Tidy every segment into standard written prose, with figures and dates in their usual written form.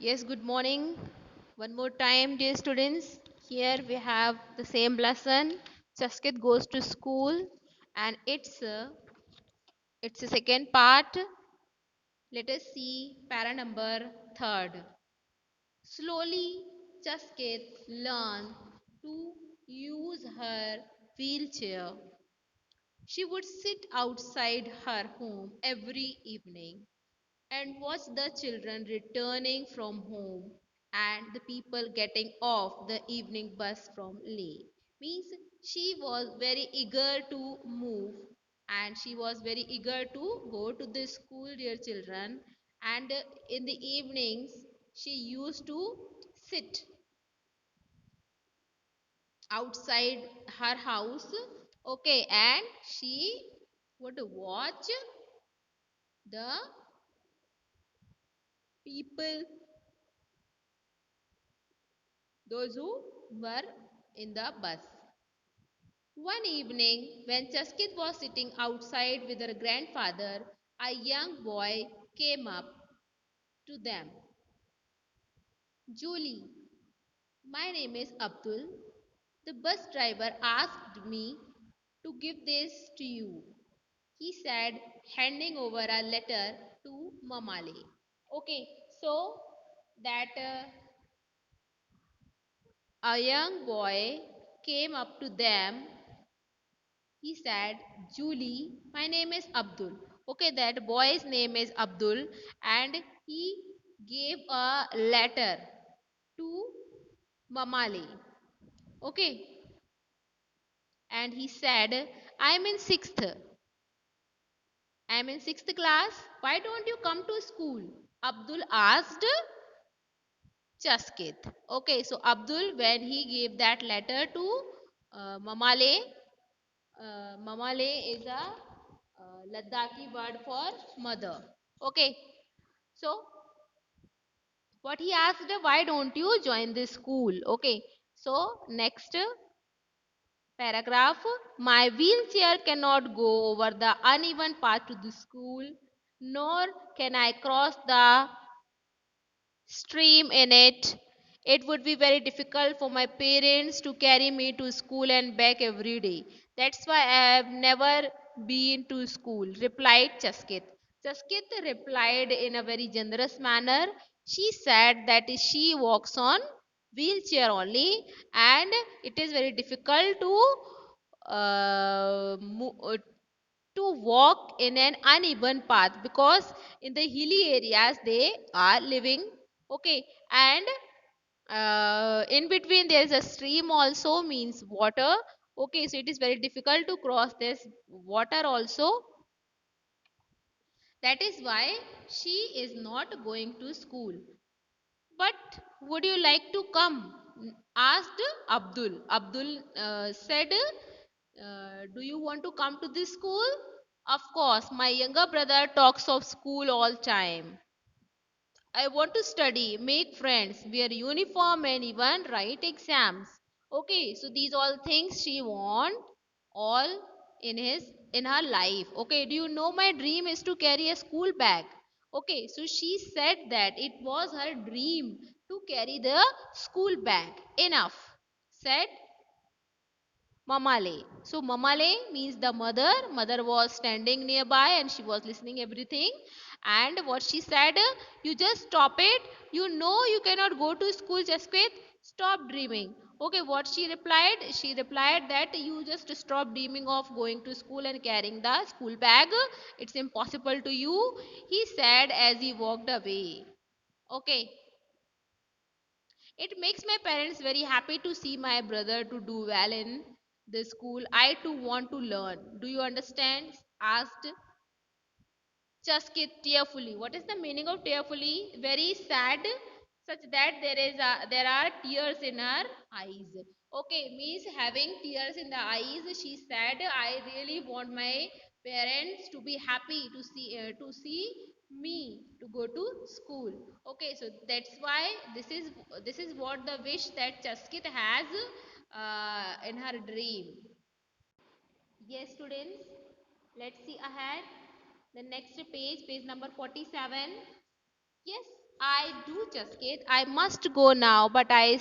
Yes, good morning. One more time, dear students. Here we have the same lesson. Chaskit goes to school, and it's the second part. Let us see para number third. Slowly, Chaskit learned to use her wheelchair. She would sit outside her home every evening and watch the children returning from home and the people getting off the evening bus from Leh. Means she was very eager to move and she was very eager to go to the school, dear children. And in the evenings, she used to sit outside her house, okay, and she would watch the people, those who were in the bus. One evening, when Chaskit was sitting outside with her grandfather, a young boy came up to them. Julie, my name is Abdul. The bus driver asked me to give this to you, he said, handing over a letter to Mamale. Okay, so that a young boy came up to them. He said, Julie, my name is Abdul. Okay, that boy's name is Abdul, and he gave a letter to Mamali. Okay, and he said, I'm in sixth. I'm in sixth class. Why don't you come to school? Abdul asked Chaskit. Okay, so Abdul, when he gave that letter to Mamale, Mamale is a Ladakhi word for mother. Okay, so what he asked, why don't you join this school? Okay, so next paragraph, my wheelchair cannot go over the uneven path to the school, nor can I cross the stream in it. It would be very difficult for my parents to carry me to school and back every day. That's why I have never been to school, replied Chaskit. Chaskit replied in a very generous manner. She said that she walks on wheelchair only and it is very difficult to walk in an uneven path because in the hilly areas they are living, okay, and in between there is a stream also, means water, okay, so it is very difficult to cross this water also. That is why she is not going to school. But would you like to come? Asked Abdul. Abdul said, do you want to come to this school? Of course, my younger brother talks of school all time. I want to study, make friends, wear uniform and even write exams. Okay, so these all things she want all in her life. Okay, do you know my dream is to carry a school bag? Okay, so she said that it was her dream to carry the school bag. Enough, said Mamale. So Mamale means the mother. Mother was standing nearby and she was listening everything. And what she said, you just stop it. You know you cannot go to school, Jaskrit. Stop dreaming. Okay, what she replied? She replied that you just stop dreaming of going to school and carrying the school bag. It's impossible to you, he said as he walked away. Okay, it makes my parents very happy to see my brother to do well in the school. I too want to learn. Do you understand? Asked Chaskit tearfully. What is the meaning of tearfully? Very sad, such that there are tears in her eyes. Okay, means having tears in the eyes. She said, "I really want my parents to be happy to see me to go to school." Okay, so that's why this is what the wish that Chaskit has in her dream. Yes, students, let's see ahead. The next page, page number 47. Yes. I do, Jasket. I must go now, but I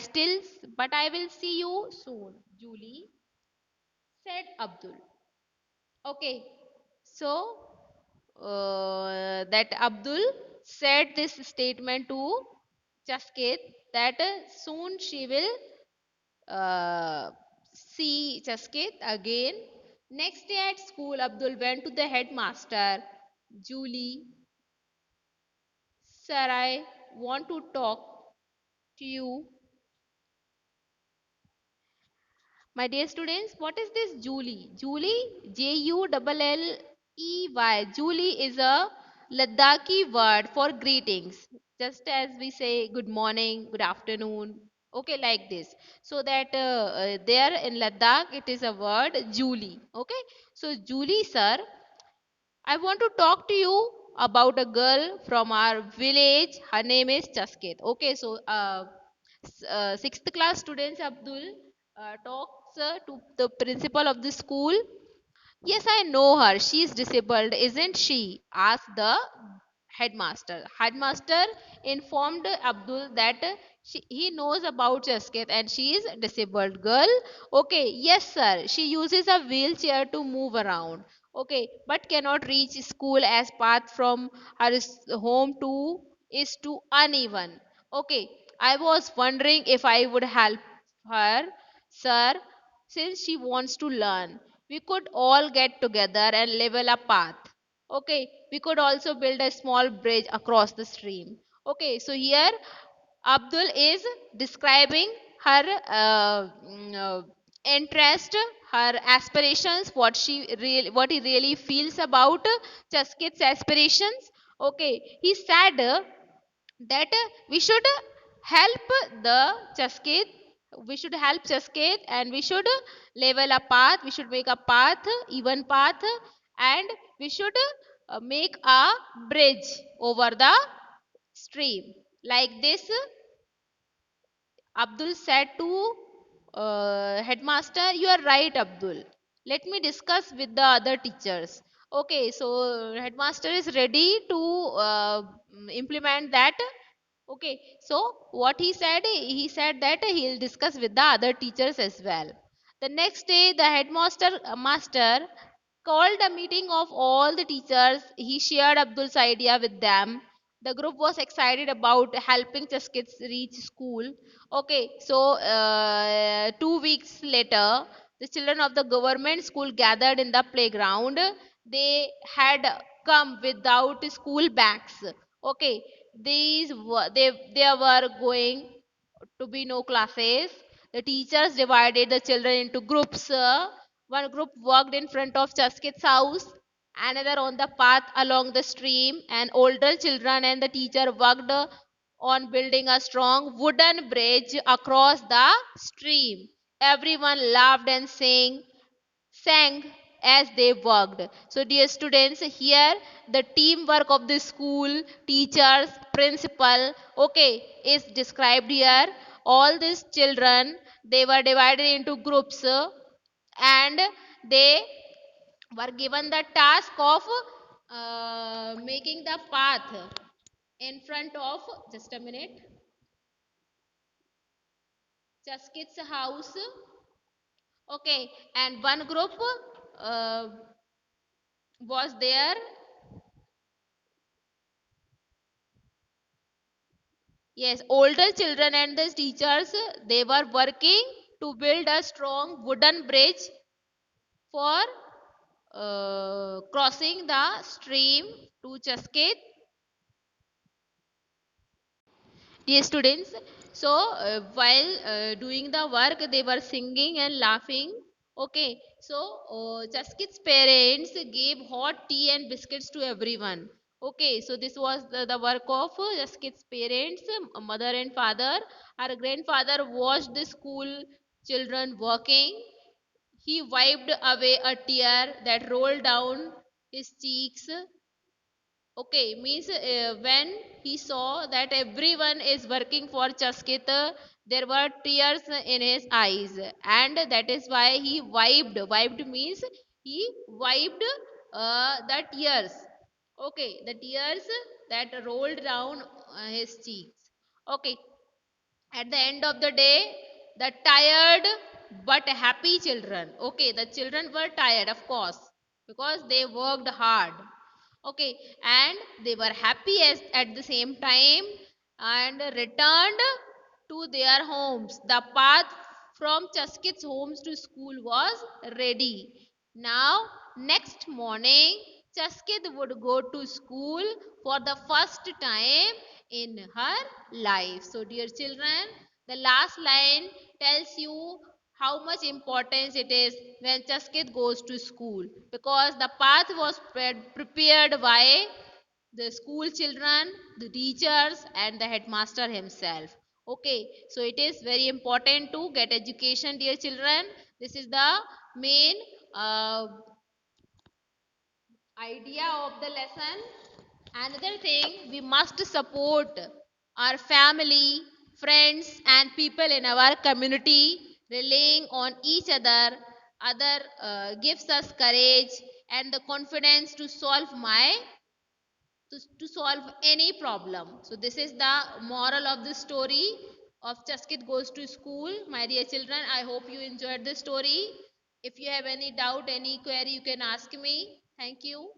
will see you soon, Julie, said Abdul. Okay, so that Abdul said this statement to Jasket that soon she will see Jasket again. Next day at school, Abdul went to the headmaster, Julie. Sir, I want to talk to you. My dear students, what is this Julie? Julie, Julley. Julie is a Ladakhi word for greetings. Just as we say good morning, good afternoon. Okay, like this. So that there in Ladakh it is a word Julie. Okay. So Julie, sir, I want to talk to you about a girl from our village. Her name is Chasket. Okay, so sixth class students Abdul talks to the principal of the school. Yes, I know her. She is disabled, isn't she? Asked the headmaster. Headmaster informed Abdul that he knows about Jasket and she is disabled girl. Okay, yes, sir. She uses a wheelchair to move around. Okay, but cannot reach school as path from her home to is too uneven. Okay, I was wondering if I would help her, sir, since she wants to learn. We could all get together and level a path. Okay, we could also build a small bridge across the stream. Okay, so here Abdul is describing her interest, her aspirations, what he really feels about Chaskit's aspirations. Okay, he said that we should help the Chaskit. We should help Chaskit and we should level a path. We should make a path, even path, and we should make a bridge over the stream. Like this, Abdul said to headmaster, you are right, Abdul. Let me discuss with the other teachers. Okay, so headmaster is ready to implement that. Okay, so what he said that he'll discuss with the other teachers as well. The next day, the master called a meeting of all the teachers. He shared Abdul's idea with them. The group was excited about helping just kids reach school. Okay, so 2 weeks later, the children of the government school gathered in the playground. They had come without school bags. Okay, there were going to be no classes. The teachers divided the children into groups. One group walked in front of Chaskit's house, another on the path along the stream, and older children and the teacher worked on building a strong wooden bridge across the stream. Everyone laughed and sang as they worked. So, dear students, here the teamwork of the school, teachers, principal, okay, is described here. All these children, they were divided into groups and they were given the task of making the path in front of, just a minute, Chaskit's house. Okay, and one group uh, was there. Yes, older children and the teachers, they were working to build a strong wooden bridge for crossing the stream to Chaskit. Dear students, so while doing the work, they were singing and laughing. Okay, so Chaskit's parents gave hot tea and biscuits to everyone. Okay, so this was the work of Chaskit's parents, mother and father. Our grandfather watched the school children working. He wiped away a tear that rolled down his cheeks. Okay, means when he saw that everyone is working for Chaskit, there were tears in his eyes, and that is why he wiped. Wiped means he wiped the tears. Okay, the tears. that rolled down his cheeks. Okay, at the end of the day, the tired but happy children, okay, the children were tired, of course, because they worked hard, okay, and they were happy at the same time, and returned to their homes. The path from Chaskit's homes to school was ready. Now next morning, Chaskit would go to school for the first time in her life. So dear children, the last line tells you how much importance it is when Chaskit goes to school, because the path was prepared by the school children, the teachers, and the headmaster himself. Okay, so it is very important to get education, dear children. This is the main idea of the lesson. Another thing, we must support our family, friends, and people in our community. Relying on each other gives us courage and the confidence to solve any problem. So this is the moral of the story of Chaskit goes to school. My dear children, I hope you enjoyed the story. If you have any doubt, any query, you can ask me. Thank you.